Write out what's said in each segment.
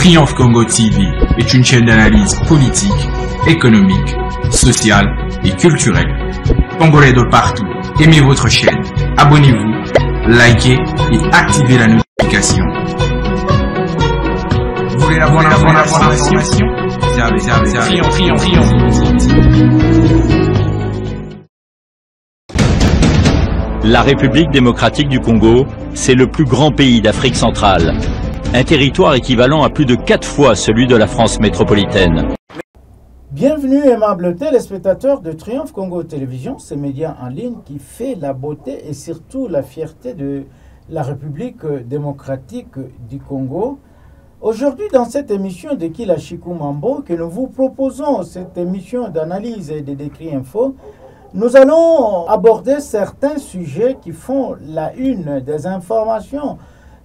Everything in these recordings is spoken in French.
Triomphe Congo TV est une chaîne d'analyse politique, économique, sociale et culturelle. Congolais de partout, aimez votre chaîne, abonnez-vous, likez et activez la notification. Vous voulez la bonne information? La République démocratique du Congo, c'est le plus grand pays d'Afrique centrale. Un territoire équivalent à plus de 4 fois celui de la France métropolitaine. Bienvenue, aimables téléspectateurs de Triomphe Congo Télévision, ce média en ligne qui fait la beauté et surtout la fierté de la République démocratique du Congo. Aujourd'hui, dans cette émission de Kila Chikou Mambo, que nous vous proposons, cette émission d'analyse et de décrit info, nous allons aborder certains sujets qui font la une des informations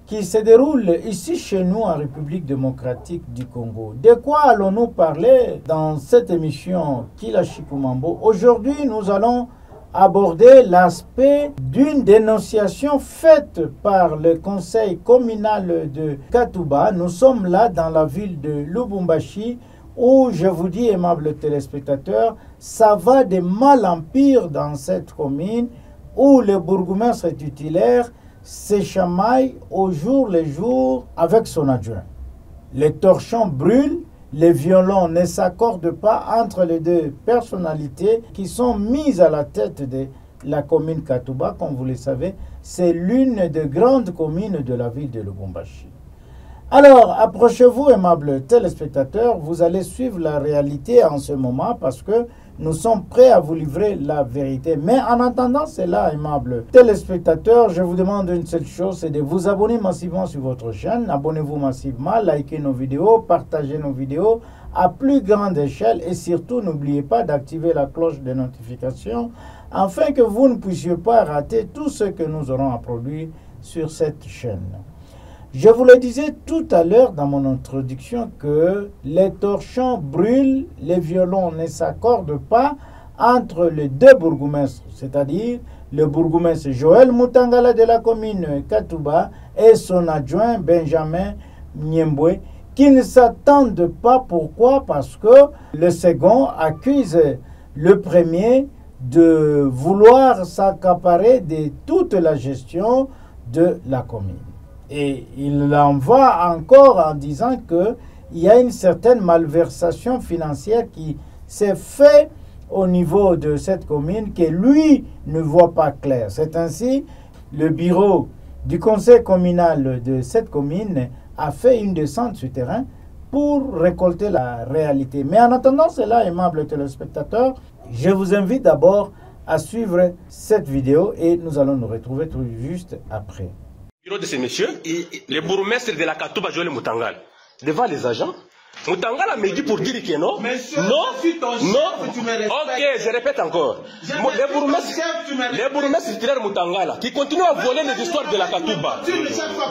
qui se déroulent ici chez nous en République démocratique du Congo. De quoi allons-nous parler dans cette émission Kila Chikou Mambo? Aujourd'hui, nous allons aborder l'aspect d'une dénonciation faite par le conseil communal de Katouba. Nous sommes là dans la ville de Lubumbashi où, je vous dis, aimables téléspectateurs, ça va de mal en pire dans cette commune où le bourgmestre titulaire se chamaille au jour le jour avec son adjoint. Les torchons brûlent, les violons ne s'accordent pas entre les deux personnalités qui sont mises à la tête de la commune Katouba. Comme vous le savez, c'est l'une des grandes communes de la ville de Lubumbashi. Alors, approchez-vous, aimables téléspectateurs, vous allez suivre la réalité en ce moment parce que nous sommes prêts à vous livrer la vérité. Mais en attendant cela, aimables téléspectateurs, je vous demande une seule chose, c'est de vous abonner massivement sur votre chaîne. Abonnez-vous massivement, likez nos vidéos, partagez nos vidéos à plus grande échelle et surtout n'oubliez pas d'activer la cloche de notification afin que vous ne puissiez pas rater tout ce que nous aurons à produire sur cette chaîne. Je vous le disais tout à l'heure dans mon introduction que les torchons brûlent, les violons ne s'accordent pas entre les deux bourgmestres, c'est-à-dire le bourgmestre Joël Mutangala de la commune Katouba et son adjoint Benjamin Niembwe, qui ne s'attendent pas. Pourquoi? Parce que le second accuse le premier de vouloir s'accaparer de toute la gestion de la commune. Et il en va encore en disant qu'il y a une certaine malversation financière qui s'est faite au niveau de cette commune que lui ne voit pas clair. C'est ainsi le bureau du conseil communal de cette commune a fait une descente sur terrain pour récolter la réalité. Mais en attendant cela, aimables téléspectateurs, je vous invite d'abord à suivre cette vidéo et nous allons nous retrouver tout juste après. De ces messieurs, le bourgmestre de la Katouba, Joël Mutangala, devant les agents, Mutangala me dit pour dire que non, monsieur, non, ok, je répète encore. Les bourgmestres titulaires Mutangala, qui continuent à voler les histoires de la Katouba.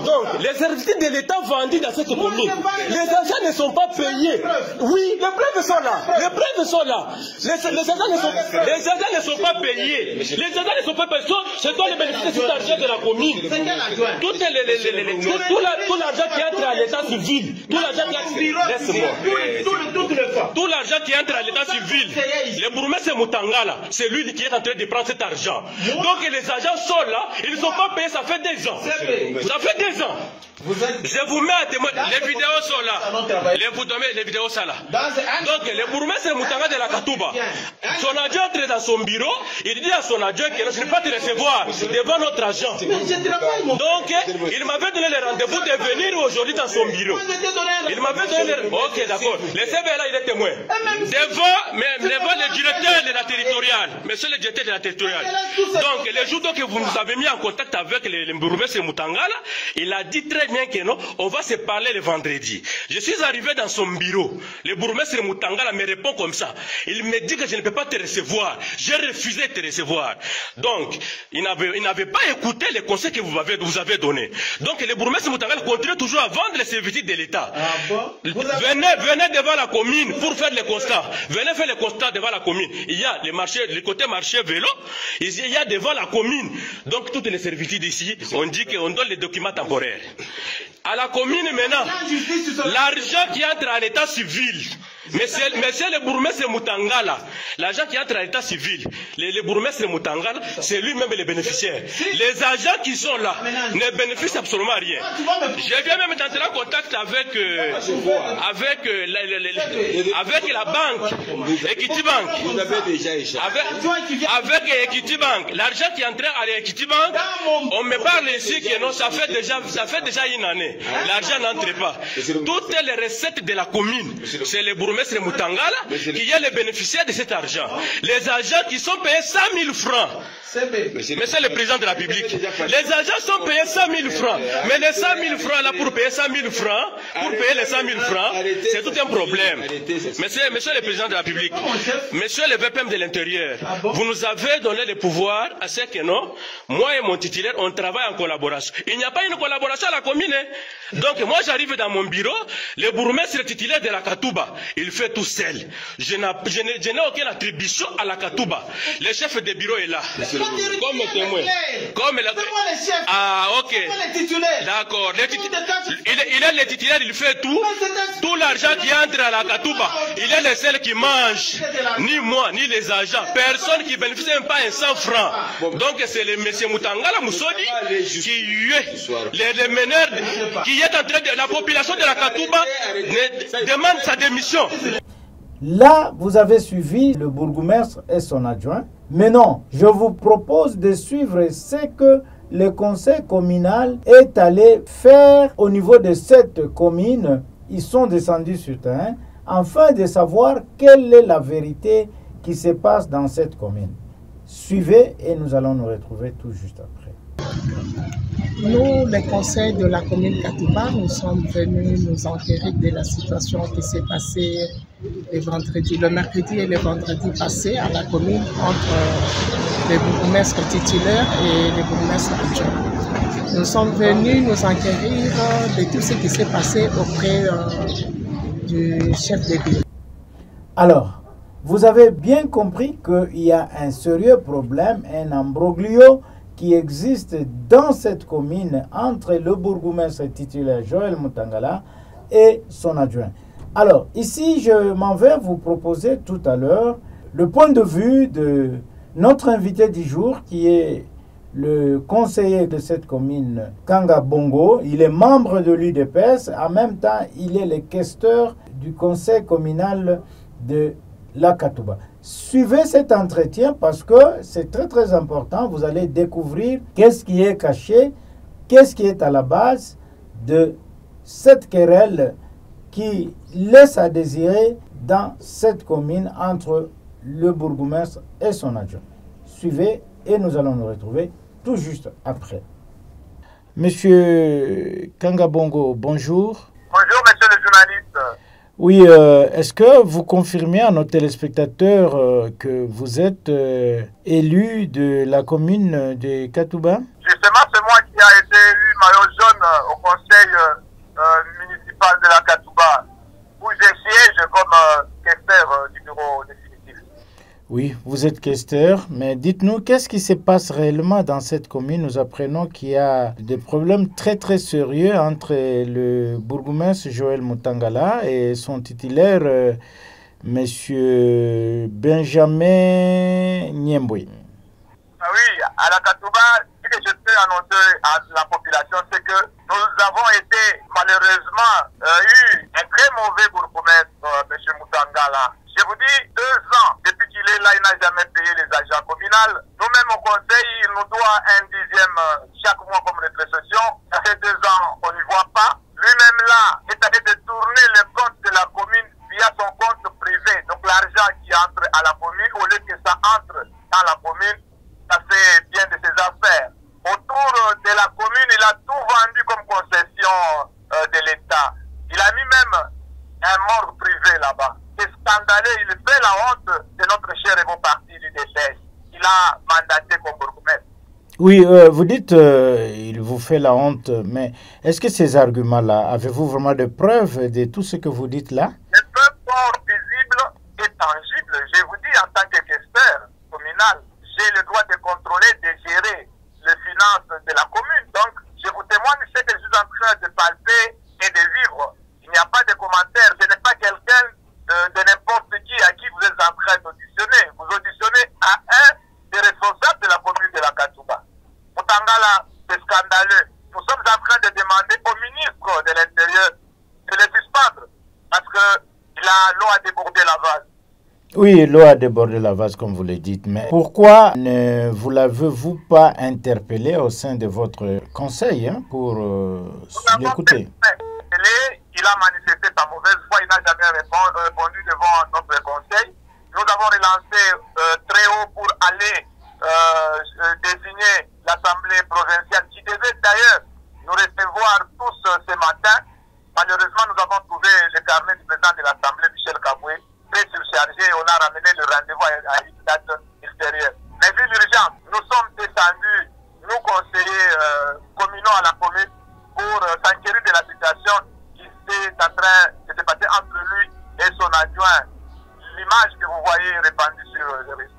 Donc, les services de l'État vendus dans cette commune, les agents ne sont pas payés. Oui, les preuves sont là. Les preuves sont là. Les agents ne sont pas payés. Les agents ne sont pas payés. C'est toi le bénéfice de cet argent de la commune. Tout l'argent qui entre à l'État civil, tout l'argent qui entre... Tout l'argent qui entre à l'état civil, le bourgmestre Mutangala, c'est lui qui est en train de prendre cet argent. Donc les agents sont là, ils ne sont pas payés, ça fait 2 ans. Ça fait 2 ans. Je vous mets à témoin, les vidéos sont là. Les vidéos sont là. Donc le bourgmestre Mutangala de la Katouba, son adjoint entre dans son bureau, il dit à son adjoint que je ne peux pas te recevoir devant notre agent. Donc il m'avait donné le rendez-vous de venir aujourd'hui dans son bureau. Il m'avait donné le... Ok, d'accord. Le CV là, il est témoin. Devant le directeur de la territoriale. Monsieur le directeur de la territoriale. Donc, le jour que vous nous avez mis en contact avec le bourgmestre Mutangala, il a dit très bien que non, on va se parler le vendredi. Je suis arrivé dans son bureau. Le bourgmestre Mutangala me répond comme ça. Il me dit que je ne peux pas te recevoir. J'ai refusé de te recevoir. Donc, il n'avait pas écouté les conseils que vous avez donnés. Donc, le bourgmestre Mutangala continue toujours à vendre les services de l'État. Ah bon? Venez devant la commune pour faire les constats. Venez faire les constats devant la commune. Il y a le côté marché vélo, il y a devant la commune. Donc toutes les servitudes ici, on dit qu'on donne les documents temporaires. À la commune maintenant, l'argent qui entre à l'état civil, monsieur le bourgmestre Mutangala, l'argent qui entre à l'état civil, le bourgmestre Mutangala, c'est lui-même le bénéficiaire. Les agents qui sont là ne bénéficient absolument rien. Je viens même d'entrer en contact avec la banque, Equity Bank. Avec Equity Bank. L'argent qui entre à l'Equity Bank, on me parle ici que non, ça fait déjà une année. L'argent n'entre pas. Toutes les recettes de la commune, c'est le bourgmestre Mutangala qui est le bénéficiaire de cet argent. Les agents qui sont payés 100 000 francs. Mais c'est le président de la République. Les agents sont payés 100 000 francs. Mais les 100 000 francs là, pour payer 100 000 francs, pour payer les 100 000 francs, c'est tout un problème. Monsieur le président de la République, monsieur le VPM de l'Intérieur, vous nous avez donné le pouvoir à ce que non, moi et mon titulaire, on travaille en collaboration. Il n'y a pas une collaboration à la commune. Donc moi j'arrive dans mon bureau, le bourgmestre titulaire de la Katouba, il fait tout seul. Je n'ai aucune attribution à la Katouba. Le chef de bureau est là. Comme témoin. Comme ah ok. D'accord. Il est le titulaire, il fait tout. Tout l'argent qui entre à la Katouba, il est le seul qui mange. Ni moi, ni les agents. Personne qui bénéficie même pas un 100 francs. Donc c'est le monsieur Mutangala Moussodi qui est le meneur, qui est en train de... La population de la Katouba demande sa démission. Là, vous avez suivi le bourgmestre et son adjoint. Mais non, je vous propose de suivre ce que le conseil communal est allé faire au niveau de cette commune. Ils sont descendus sur terrain afin de savoir quelle est la vérité qui se passe dans cette commune. Suivez et nous allons nous retrouver tout juste après. Nous, les conseils de la commune Katouba, nous sommes venus nous enquérir de la situation qui s'est passée le mercredi et le vendredi passé à la commune entre les bourgmestres titulaires et les bourgmestres adjoints. Nous sommes venus nous enquérir de tout ce qui s'est passé auprès du chef de ville. Alors, vous avez bien compris qu'il y a un sérieux problème, un imbroglio qui existe dans cette commune entre le bourgmestre titulaire Joël Mutangala et son adjoint. Alors, ici, je m'en vais vous proposer tout à l'heure le point de vue de notre invité du jour, qui est le conseiller de cette commune, Kanga Bongo. Il est membre de l'UDPS. En même temps, il est le questeur du conseil communal de la Katouba. Suivez cet entretien parce que c'est très très important. Vous allez découvrir qu'est-ce qui est caché, qu'est-ce qui est à la base de cette querelle qui laisse à désirer dans cette commune entre le bourgmestre et son adjoint. Suivez et nous allons nous retrouver tout juste après. Monsieur Kangabongo, bonjour. Bonjour, monsieur le journaliste. Oui, est-ce que vous confirmez à nos téléspectateurs que vous êtes élu de la commune de Katouba? Justement, c'est moi qui ai été élu maillot jaune au conseil municipal de la Katouba, où je siège comme questeur du bureau définitif. Oui, vous êtes questeur, mais dites-nous, qu'est-ce qui se passe réellement dans cette commune? Nous apprenons qu'il y a des problèmes très très sérieux entre le bourgmestre Joël Mutangala et son titulaire, monsieur Benjamin Niemboué. Oui, à la Katouba, ce que je peux annoncer à la population, c'est que nous avons été malheureusement eu un très mauvais bourgmestre, monsieur Mutangala. Je vous dis, 2 ans, depuis qu'il est là, il n'a jamais payé les agents communaux. Nous-mêmes au conseil, il nous doit un dixième chaque mois comme rétrocession. Ça fait 2 ans, on n'y voit pas. Lui-même là, est allé détourner le compte de la commune via son compte privé. Donc l'argent qui entre à la commune, au lieu que ça entre dans la commune, ça fait bien de ses affaires. Autour de la commune, il a tout vendu comme concession de l'État. Il a mis même un morgue privé là-bas. C'est scandaleux, il fait la honte de notre cher et beau parti du DPS. Il a mandaté comme bourgmestre. Oui, vous dites il vous fait la honte, mais est-ce que ces arguments-là, avez-vous vraiment des preuves de tout ce que vous dites là? Les preuves sont visibles et tangibles. Je vous dis, en tant que questeur communal, j'ai le droit de contrôler, de gérer les finances de la commune. Donc, je vous témoigne ce que je suis en train de palper et de vivre. Il n'y a pas de commentaires. Je n'ai pas quelqu'un de n'importe qui à qui vous êtes en train d'auditionner. Vous auditionnez à un des responsables de la commune de la Katouba. Mutangala, c'est scandaleux. Nous sommes en train de demander au ministre de l'Intérieur de le suspendre parce que l'eau a débordé la vase. Oui, l'eau a débordé la vase, comme vous le dites. Mais pourquoi ne vous l'avez-vous pas interpellé au sein de votre conseil pour l'écouter? Il a manifesté sa mauvaise foi, il n'a jamais répondu devant notre conseil. Nous avons relancé très haut pour aller désigner l'Assemblée provinciale qui devait d'ailleurs nous recevoir tous ce matin. Malheureusement, nous avons trouvé le carnet du président de l'Assemblée, Michel Kaboué, très surchargé. On a ramené le rendez-vous à une date ultérieure. Mais vu l'urgence, nous sommes descendus, nous conseillers communaux à la commune, pour s'enquérir de la situation qui est en train de se passer entre lui et son adjoint. L'image que vous voyez répandue sur le réseau.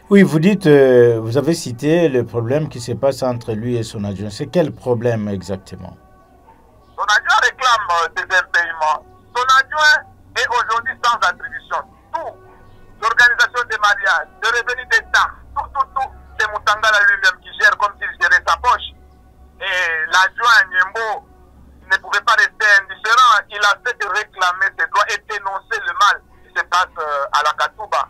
Oui, vous dites, vous avez cité le problème qui se passe entre lui et son adjoint. C'est quel problème exactement? Son adjoint réclame des impayements. Son adjoint est aujourd'hui sans attribution. Tout, l'organisation des mariages, le revenu d'État, tout, c'est Mutangala lui-même qui gère comme s'il gérait sa poche. Et l'adjoint Niembo ne pouvait pas rester indifférent. Il a fait de réclamer ses droits et dénoncer le mal qui se passe à la Katouba.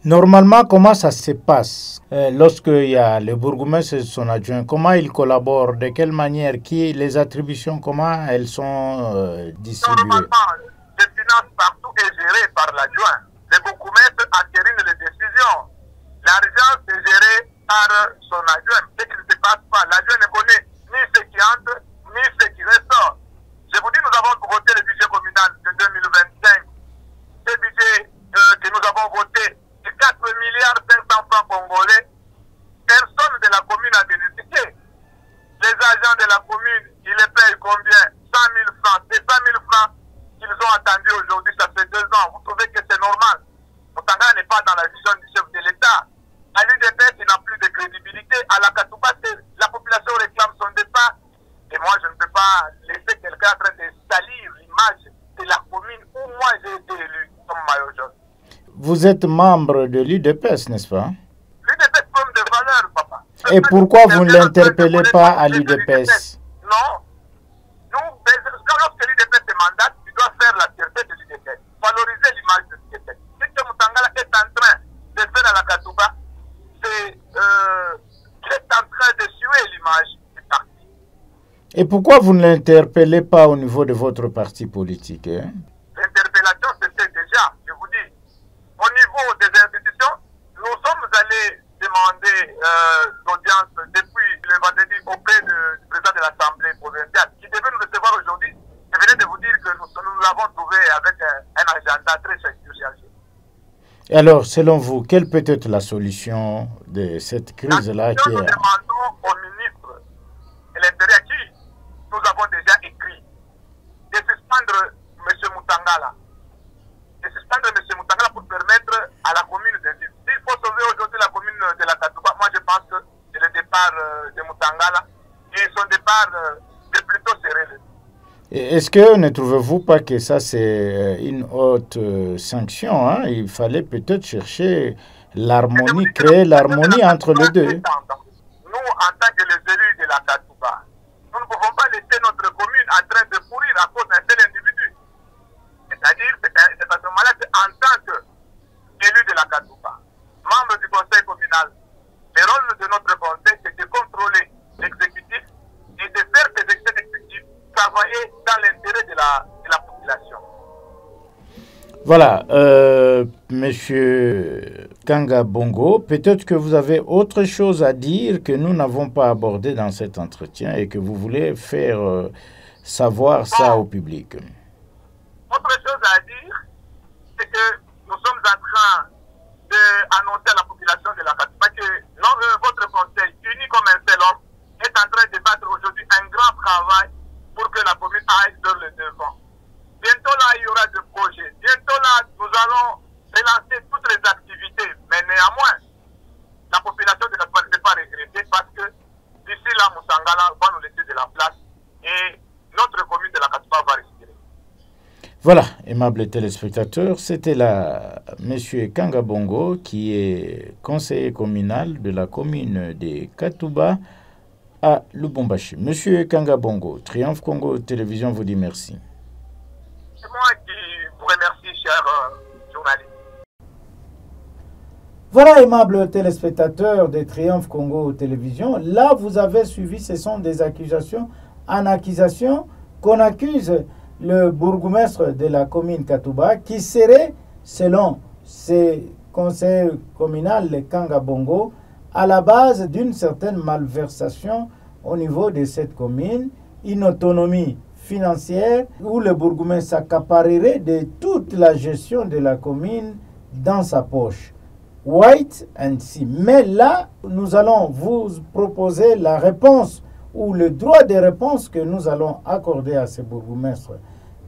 Normalement, comment ça se passe lorsqu'il y a le bourgmestre et son adjoint? Comment ils collaborent? De quelle manière? Les attributions, comment elles sont distribuées? Normalement, les finances partout est géré par l'adjoint. Le bourgmestre entérine les décisions. L'argent est géré par son adjoint. Ce qui ne se passe pas, l'adjoint ne connaît ni ce qui entre, ni ce qui ressort. Je vous dis, nous avons voté le budget communal de 2025. Ce budget que nous avons voté, 4 milliards 500 francs congolais, personne de la commune a bénéficié. Les agents de la commune, ils les payent combien? 100 000 francs. Ces 100 000 francs qu'ils ont attendus aujourd'hui, ça fait 2 ans. Vous trouvez que c'est normal? Mutangala n'est pas dans la vision du chef de l'État. À l'UDPS, il n'a plus de crédibilité. À la Katouba, la population réclame son départ. Et moi, je ne peux pas laisser quelqu'un en train de salir l'image de la commune où moi j'ai été élu comme maillot jaune. Vous êtes membre de l'UDPS, n'est-ce pas? L'UDPS comme de valeur, papa. Et pourquoi vous ne l'interpellez pas à l'UDPS? Non. Nous, lorsque l'UDPS te mandate, tu dois faire la fierté de l'UDPS. Valoriser l'image de l'UDPS. Ce que Mutangala est en train de faire à la Katouba, c'est en train de suer l'image du parti. Et pourquoi vous ne l'interpellez pas au niveau de votre parti politique? L'interpellation, c'était déjà, je vous dis, au niveau des institutions, nous sommes allés demander l'audience depuis le vendredi auprès du président de l'Assemblée provinciale qui devait nous recevoir aujourd'hui. Je venais de vous dire que nous l'avons trouvé avec un agenda très surchargé. Et alors, selon vous, quelle peut être la solution de cette crise-là qui est... Nous demandons au ministre de l'Intérieur qui nous avons déjà écrit de suspendre M. Mutangala. De suspendre M. Mutangala pour permettre à la commune de vivre. S'il faut sauver aujourd'hui la commune de la Katouba, moi je pense que c'est le départ de Mutangala et son départ est plutôt serré. Est-ce que ne trouvez-vous pas que ça c'est une haute sanction, hein? Il fallait peut-être chercher l'harmonie, créer l'harmonie entre les deux. Nous, en tant que les élus de la Katouba, nous ne pouvons pas laisser notre commune en train de pourrir à cause d'un seul individu. C'est-à-dire que à ce moment-là, c'est en tant qu'élu de la Katouba, membre du conseil communal, le rôle de notre conseil, c'est de contrôler l'exécutif et de faire que l'exécutif travailler dans l'intérêt de la population. Voilà, Monsieur Kanga Bongo, peut-être que vous avez autre chose à dire que nous n'avons pas abordé dans cet entretien et que vous voulez faire savoir ça au public. Autre chose à dire, c'est que nous sommes en train d'annoncer à la population de la Katouba que votre conseil, uni comme un seul homme, est en train de battre aujourd'hui un grand travail pour que la commune aille vers le devant. Bientôt là, il y aura des projets. Bientôt là, nous allons relancer toutes les activités. Mais néanmoins, la population de la Katouba ne peut pas regretter parce que d'ici là, Mutangala va nous laisser de la place Voilà, aimables téléspectateurs, c'était là M. Kanga Bongo, qui est conseiller communal de la commune de Katouba à Lubumbashi. M. Kanga Bongo, Triomphe Congo Télévision vous dit merci. C'est moi qui vous remercie, cher journaliste. Voilà, aimables téléspectateurs de Triomphe Congo Télévision. Là, vous avez suivi, ce sont des accusations en accusation qu'on accuse le bourgmestre de la commune Katouba qui serait, selon ses conseils communaux, le Kanga Bongo, à la base d'une certaine malversation au niveau de cette commune, une autonomie financière où le bourgmestre s'accaparerait de toute la gestion de la commune dans sa poche. White and see. Mais là, nous allons vous proposer la réponse ou le droit de réponse que nous allons accorder à ce bourgmestre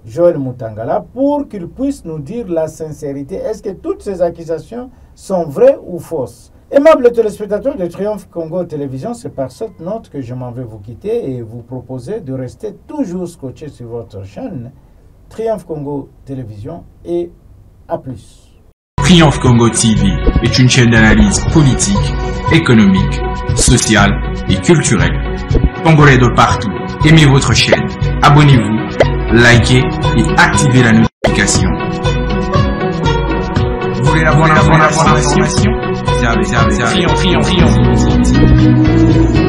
Joël Mutangala pour qu'il puisse nous dire la sincérité. Est-ce que toutes ces accusations sont vraies ou fausses? Aimables téléspectateurs de Triomphe Congo Télévision, c'est par cette note que je m'en vais vous quitter et vous proposer de rester toujours scotché sur votre chaîne Triomphe Congo Télévision et à plus. Triomphe Congo TV est une chaîne d'analyse politique, économique, sociale et culturelle. Congolais de partout, aimez votre chaîne, abonnez-vous, likez et activez la notification. Vous voulez la bonne information? Triomphe.